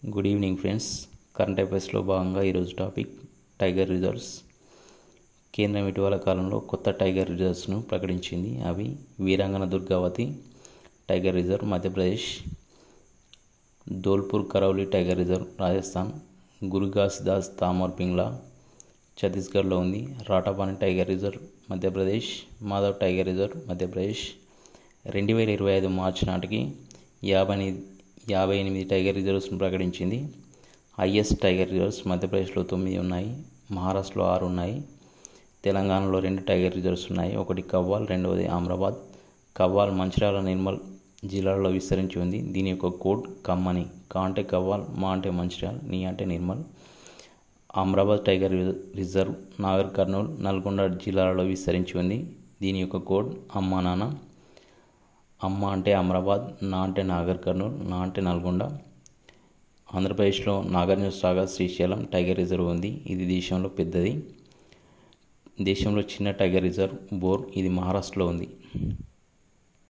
Good evening friends. Current అఫైర్స్లో భాగంగా ఈరోజు topic tiger reserves. కేంద్రం ఇటీవల కాలంలో కొత్త టైగర్ రిజర్వ్స్ను ప్రకటించింది. అవి Veerangana Durgavati tiger reserve Madhya Pradesh, Dholpur Karauli tiger reserve Rajasthan, Guru Ghasidas Tamor Pingla ఛత్తీస్గఢ్లో ఉంది, Ratapani tiger reserve Madhya Pradesh, Madhav tiger reserve Madhya Pradesh. 2025 మార్చి నాటికి 58 టైగర్ రిజర్వ్స్ను ప్రకటించింది. హైయెస్ట్ టైగర్ రిజర్వ్స్ మధ్యప్రదేశ్లో 9 ఉన్నాయి, మహారాష్ట్రలో 6 ఉన్నాయి, తెలంగాణలో 2 టైగర్ రిజర్వ్స్ ఉన్నాయి. ఒకటి కవ్వాల్, రెండవది అమ్రాబాద్. కవ్వాల్ మంచిర్యాల, నిర్మల్ జిల్లాలలో విస్తరించి ఉంది. దీని యొక్క కోడ్ కమ్మని. కా అంటే కవ్వాల్, మా అంటే మంచిర్యాల, నీ అంటే నిర్మల్. అమ్రాబాద్ టైగర్ రిజర్వ్ నాగర్ కర్నూల్, నల్గొండ జిల్లాలలో విస్తరించి ఉంది. దీని యొక్క కోడ్ అమ్మా నాన్న. అమ్మ అంటే అమ్రాబాద్, నా అంటే నాగర్ కర్నూల్, నా అంటే నల్గొండ. ఆంధ్రప్రదేశ్లో నాగార్జునసాగర్ శ్రీశైలం టైగర్ రిజర్వ్ ఉంది. ఇది దేశంలో పెద్దది. దేశంలో చిన్న టైగర్ రిజర్వ్ బోర్, ఇది మహారాష్ట్రలో ఉంది.